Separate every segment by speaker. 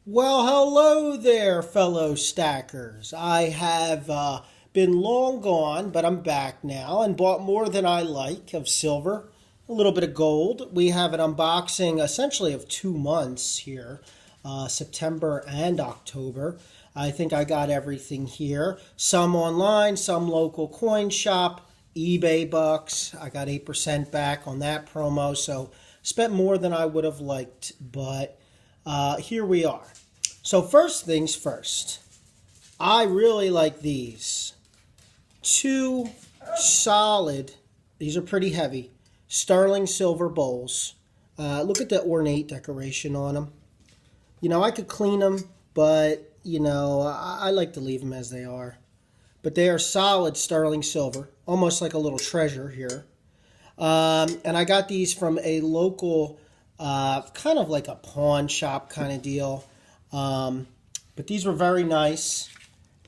Speaker 1: Well, hello there, fellow stackers. I have been long gone, but I'm back now and bought more than I like of silver, a little bit of gold. We have an unboxing essentially of 2 months here, September and October. I think I got everything here. Some online, some local coin shop, eBay bucks. I got 8% back on that promo, so spent more than I would have liked, but here we are. So first things first, I really like these. Two solid, these are pretty heavy, sterling silver bowls. Look at the ornate decoration on them. I could clean them, but, I like to leave them as they are. But they are solid sterling silver, almost like a little treasure here. And I got these from a local, kind of like a pawn shop kind of deal. But these were very nice,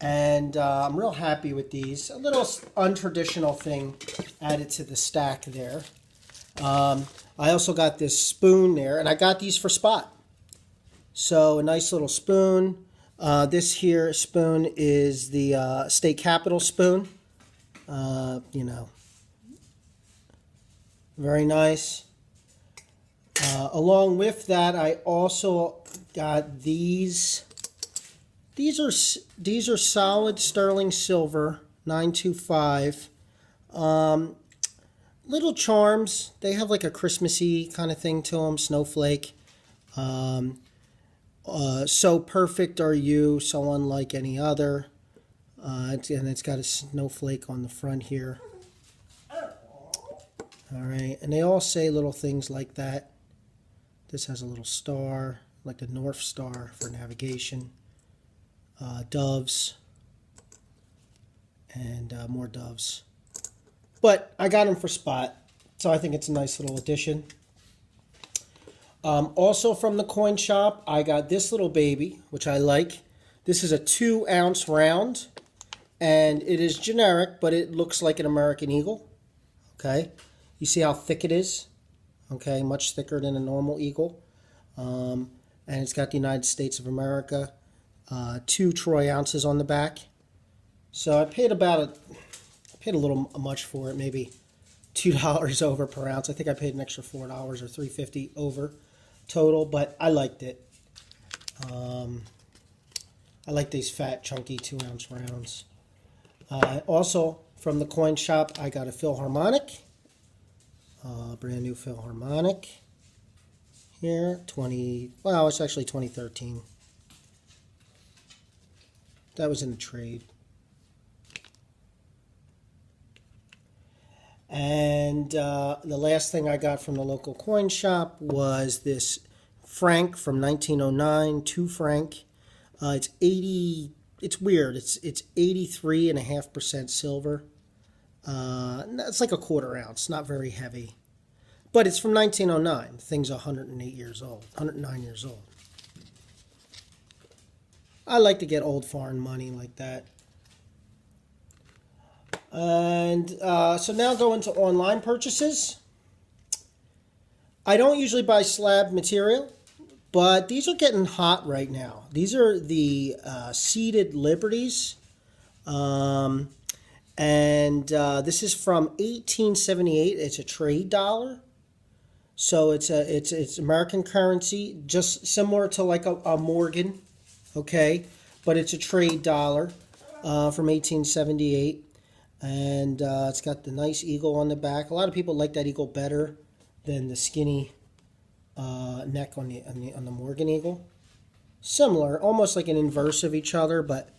Speaker 1: and I'm real happy with these. A little untraditional thing added to the stack there. I also got this spoon there, and I got these for spot. So a nice little spoon. This here spoon is the State Capitol spoon. Very nice. Along with that, I also got these. These are solid sterling silver 925. Little charms. They have like a Christmassy kind of thing to them. Snowflake. So perfect are you, so unlike any other. And it's got a snowflake on the front here. All right, and they all say little things like that. This has a little star, like the North Star for navigation. Doves, and more doves. But I got them for spot, so I think it's a nice little addition. Also from the coin shop, I got this little baby, which I like. This is a 2-ounce round, and it is generic, but it looks like an American Eagle. Okay, you see how thick it is? Okay, much thicker than a normal eagle. And it's got the United States of America. 2 troy ounces on the back. So I paid a little much for it, maybe $2 over per ounce. I think I paid an extra $4 or $3.50 over total, but I liked it. I like these fat, chunky 2-ounce rounds. Also, from the coin shop, I got a Philharmonic. Brand new Philharmonic here. It's actually 2013. That was in the trade. And the last thing I got from the local coin shop was this franc from 1909, 2 franc. It's 80. It's weird. It's 83.5% silver. It's like a 1/4 ounce. Not very heavy, but it's from 1909. The thing's 108 years old. 109 years old. I like to get old foreign money like that. And so now going to online purchases. I don't usually buy slab material, but these are getting hot right now. These are the seeded Liberties. And this is from 1878. It's a trade dollar. So it's American currency, just similar to like a Morgan. Okay, but it's a trade dollar from 1878, and it's got the nice eagle on the back. A lot of people like that eagle better than the skinny neck on the Morgan eagle. Similar, almost like an inverse of each other, but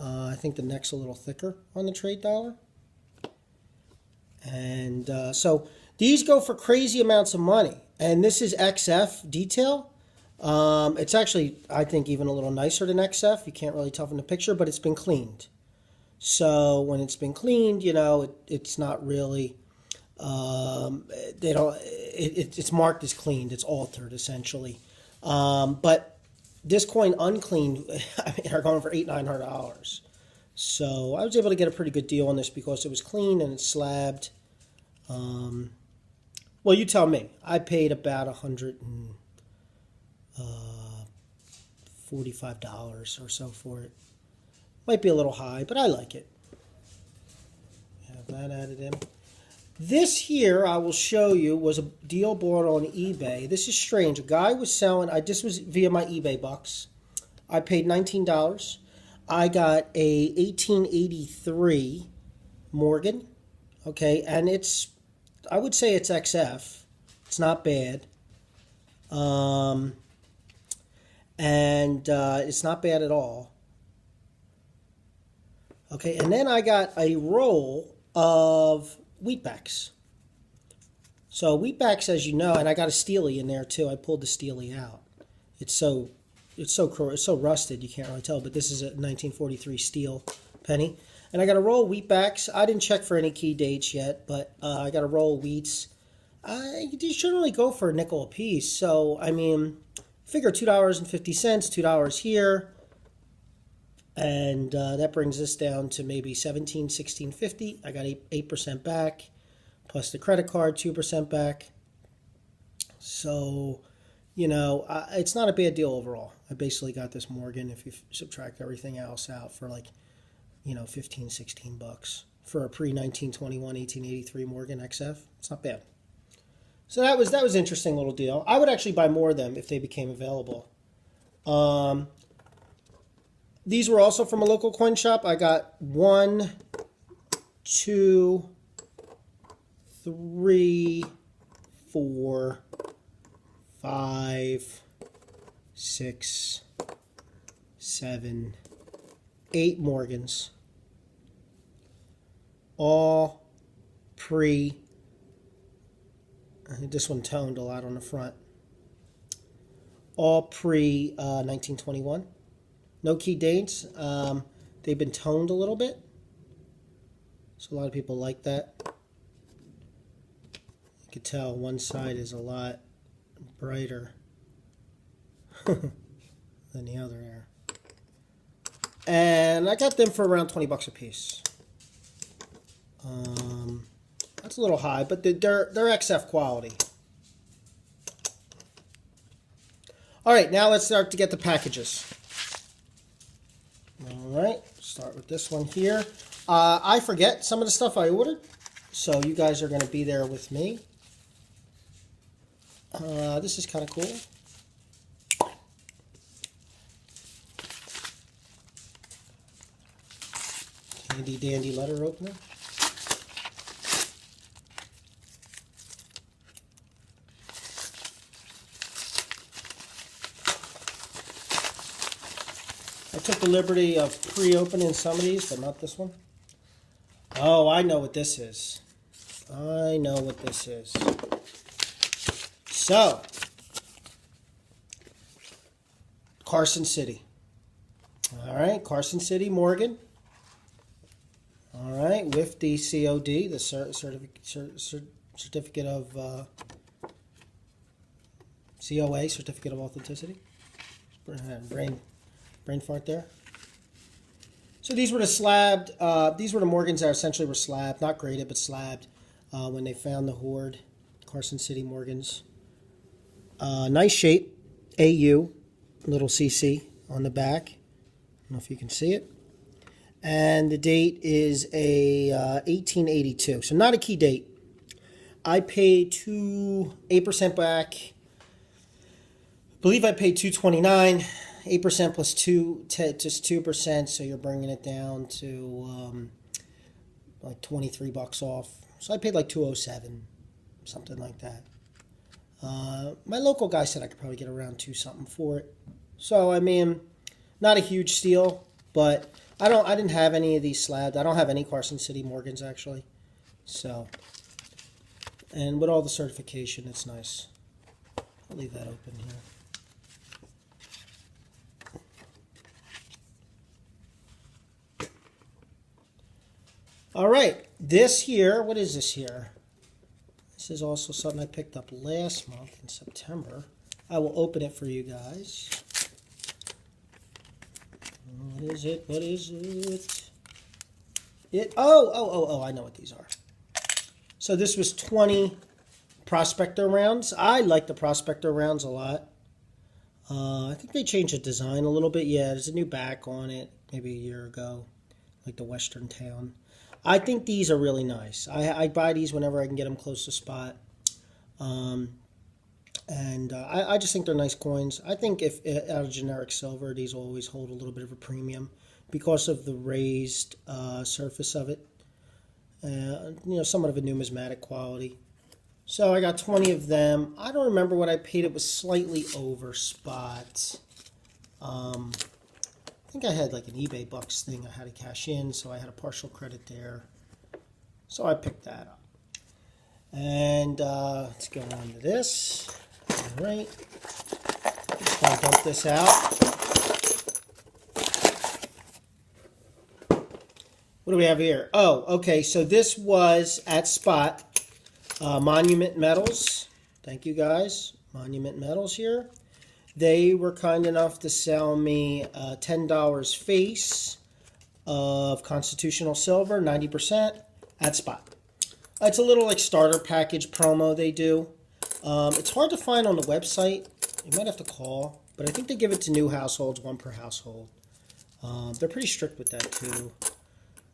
Speaker 1: I think the neck's a little thicker on the trade dollar. And so these go for crazy amounts of money, and this is XF detail. It's actually, I think, even a little nicer than XF. You can't really tell from the picture, but it's been cleaned. So when it's been cleaned, it's not really, it's marked as cleaned. It's altered, essentially. But this coin uncleaned, are going for $800-900. So I was able to get a pretty good deal on this because it was clean and it's slabbed. Well, you tell me. I paid about $150 $45 or so for it. Might be a little high, but I like it. Have that added in. This here, I will show you, was a deal bought on eBay. This is strange. A guy was selling, this was via my eBay bucks. I paid $19. I got a 1883 Morgan, okay, and I would say it's XF. It's not bad. And it's not bad at all. Okay, and then I got a roll of wheatbacks. So wheatbacks, as you know, and I got a Steely in there too. I pulled the Steely out. It's so rusted you can't really tell, but this is a 1943 steel penny. And I got a roll of wheatbacks. I didn't check for any key dates yet, but I got a roll of wheats. You should only go for a nickel a piece. So I mean, figure $2.50, $2 here. And that brings us down to maybe $17, $16.50. I got 8% back, plus the credit card, 2% back. So, you know, it's not a bad deal overall. I basically got this Morgan, if you subtract everything else out, for like, you know, 15, 16 bucks for a pre-1921, 1883 Morgan XF. It's not bad. So that was an interesting little deal. I would actually buy more of them if they became available. These were also from a local coin shop. I got 1, 2, 3, 4, 5, 6, 7, 8 Morgans. All this one toned a lot on the front. All pre-1921. No key dates. They've been toned a little bit. So a lot of people like that. You can tell one side is a lot brighter than the other there. And I got them for around 20 bucks a piece. That's a little high, but they're XF quality. All right, now let's start to get the packages. All right, start with this one here. I forget some of the stuff I ordered, so you guys are going to be there with me. This is kind of cool. Handy dandy letter opener. I took the liberty of pre-opening some of these, but not this one. Oh, I know what this is. I know what this is. So, Carson City. All right, Carson City Morgan. All right, with the COD, the certificate of COA, certificate of authenticity. Brain fart there. So these were the slabbed. These were the Morgans that essentially were slabbed, not graded, but slabbed when they found the hoard. Carson City Morgans. Nice shape. AU, little CC on the back. I don't know if you can see it. And the date is a 1882. So not a key date. I paid 8% back. I believe I paid $2.29. 8% plus 2, just 2%. So you're bringing it down to like 23 bucks off. So I paid like $2.07, something like that. My local guy said I could probably get around 2 something for it. So I mean, not a huge steal, but I didn't have any of these slabbed. I don't have any Carson City Morgans actually. So, and with all the certification, it's nice. I'll leave that open here. All right, this here, what is this here? This is also something I picked up last month in September. I will open it for you guys. What is it? What is it? Oh, I know what these are. So this was 20 Prospector rounds. I like the Prospector rounds a lot. I think they changed the design a little bit. Yeah, there's a new back on it, maybe a year ago, like the Western Town. I think these are really nice. I buy these whenever I can get them close to spot. Um, and I just think they're nice coins. I think if out of generic silver, these will always hold a little bit of a premium because of the raised surface of it. Somewhat of a numismatic quality. So I got 20 of them. I don't remember what I paid. It was slightly over spot. I think I had like an eBay Bucks thing I had to cash in, so I had a partial credit there. So I picked that up. And let's go on to this. All right. Just going to dump this out. What do we have here? Oh, okay. So this was at spot. Monument Metals. Thank you guys. Monument Metals here. They were kind enough to sell me $10 face of Constitutional Silver, 90% at spot. It's a little like starter package promo they do. It's hard to find on the website. You might have to call, but I think they give it to new households, one per household. They're pretty strict with that too.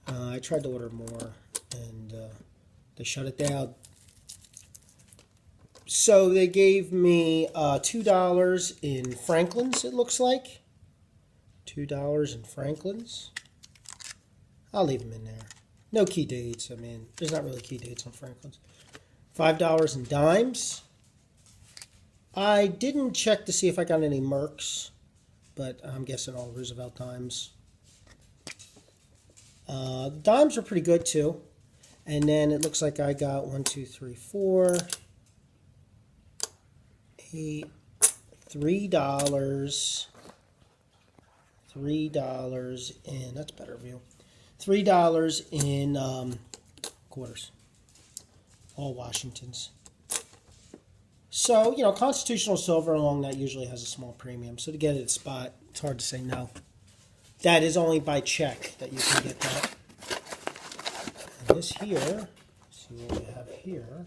Speaker 1: I tried to order more, and they shut it down. So they gave me $2 in Franklin's, it looks like. $2 in Franklin's. I'll leave them in there. No key dates. I mean, there's not really key dates on Franklin's. $5 in dimes. I didn't check to see if I got any Mercs, but I'm guessing all Roosevelt dimes. Dimes are pretty good too. And then it looks like I got 1, 2, 3, 4, 8, $3. $3 in, that's better view. $3 in quarters. All Washingtons. So, Constitutional Silver along that usually has a small premium. So to get it at spot, it's hard to say no. That is only by check that you can get that. And this here, let's see what we have here.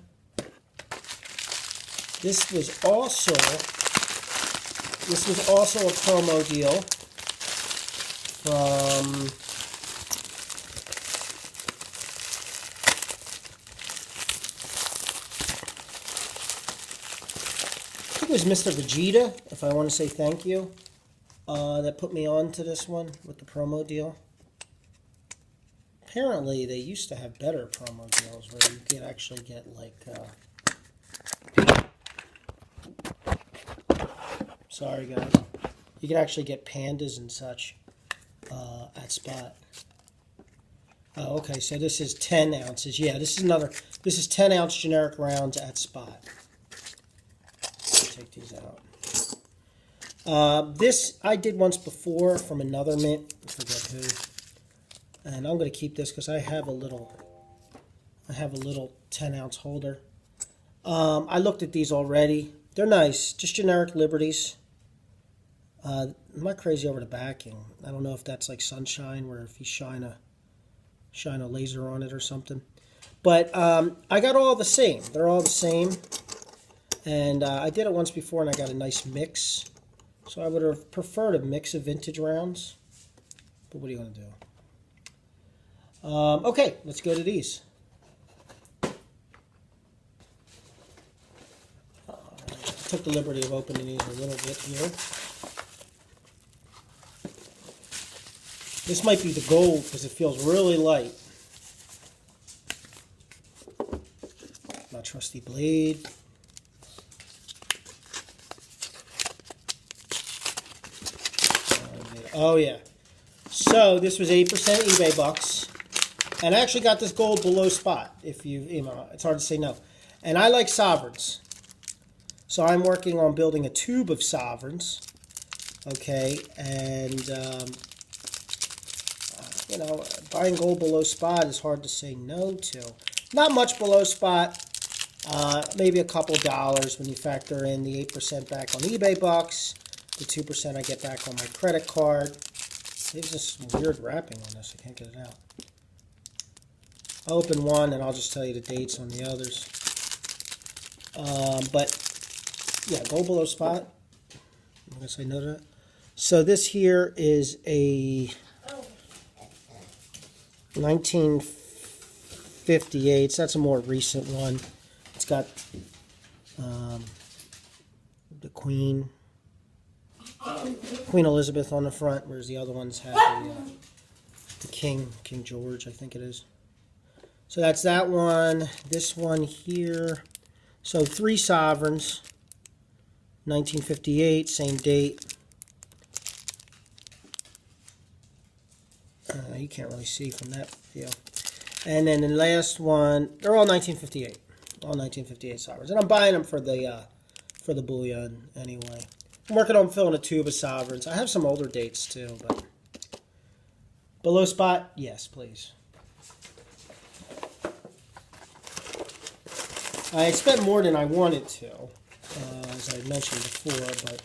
Speaker 1: This was also a promo deal from I think it was Mr. Vegeta, if I want to say thank you, that put me on to this one with the promo deal. Apparently, they used to have better promo deals where you could actually get like sorry guys, you could actually get pandas and such at spot. Oh, okay, so this is 10 ounces. Yeah, this is 10 ounce generic rounds at spot. Take these out. This I did once before from another mint, I forget who. And I'm going to keep this because I have a little 10 ounce holder. I looked at these already. They're nice, just generic Liberties. I'm not crazy over the backing. I don't know if that's like sunshine, where if you shine a laser on it or something. But I got all the same. They're all the same. And I did it once before, and I got a nice mix. So I would have preferred a mix of vintage rounds. But what are you going to do? Okay, let's go to these. I took the liberty of opening these a little bit here. This might be the gold because it feels really light. My trusty blade. Oh yeah. So this was 8% eBay bucks. And I actually got this gold below spot. If it's hard to say no. And I like sovereigns. So I'm working on building a tube of sovereigns. Okay, and buying gold below spot is hard to say no to. Not much below spot. Maybe a couple dollars when you factor in the 8% back on eBay bucks, the 2% I get back on my credit card. There's just some weird wrapping on this. I can't get it out. I'll open one and I'll just tell you the dates on the others. But yeah, gold below spot. I guess I know that. So this here is a 1958. So that's a more recent one. It's got the Queen Elizabeth on the front, whereas the other ones have the King George, I think it is. So that's that one. This one here. So 3 sovereigns. 1958, same date. You can't really see from that deal. And then the last one, they're all 1958. All 1958 sovereigns. And I'm buying them for the bullion anyway. I'm working on filling a tube of sovereigns. I have some older dates too, but below spot, yes, please. I spent more than I wanted to, as I mentioned before, but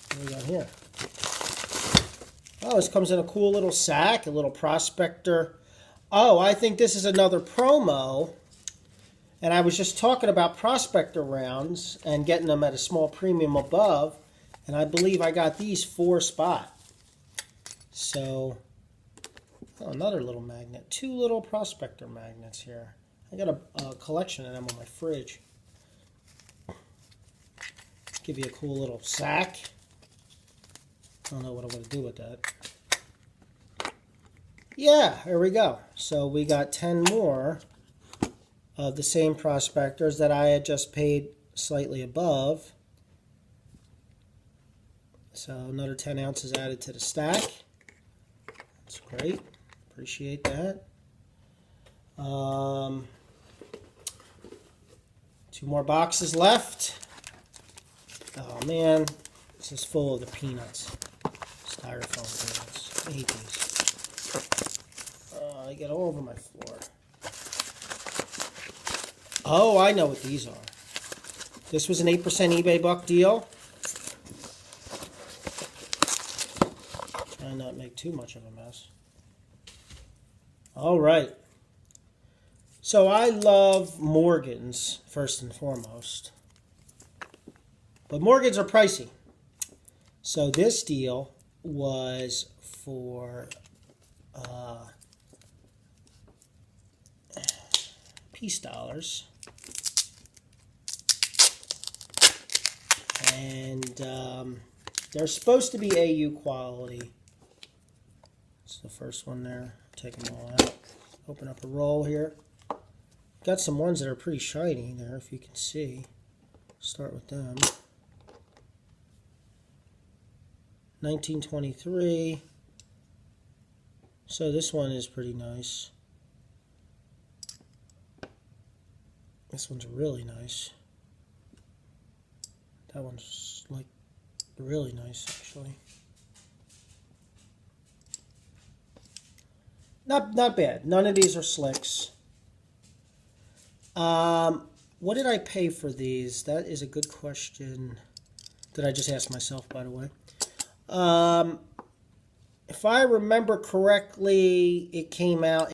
Speaker 1: what do we got here? Oh, this comes in a cool little sack, a little prospector. Oh, I think this is another promo. And I was just talking about prospector rounds and getting them at a small premium above. And I believe I got these 4 spot. So, oh, another little magnet. 2 little prospector magnets here. I got a collection of them on my fridge. Give you a cool little sack. I don't know what I'm going to do with that. Yeah, here we go. So we got 10 more of the same prospectors that I had just paid slightly above. So another 10 ounces added to the stack. That's great. Appreciate that. 2 more boxes left. Oh man, this is full of the peanuts. Styrofoam peanuts. I hate these. They get all over my floor. Oh, I know what these are. This was an 8% eBay buck deal. Try not make too much of a mess. All right. So I love Morgans, first and foremost. But Morgans are pricey. So this deal was for peace dollars. And they're supposed to be AU quality. It's the first one there. Take them all out. Open up a roll here. Got some ones that are pretty shiny there, if you can see. Start with them. 1923. So this one is pretty nice. This one's really nice. That one's like really nice actually. Not bad. None of these are slicks. What did I pay for these? That is a good question that I just asked myself, by the way. If I remember correctly, it came out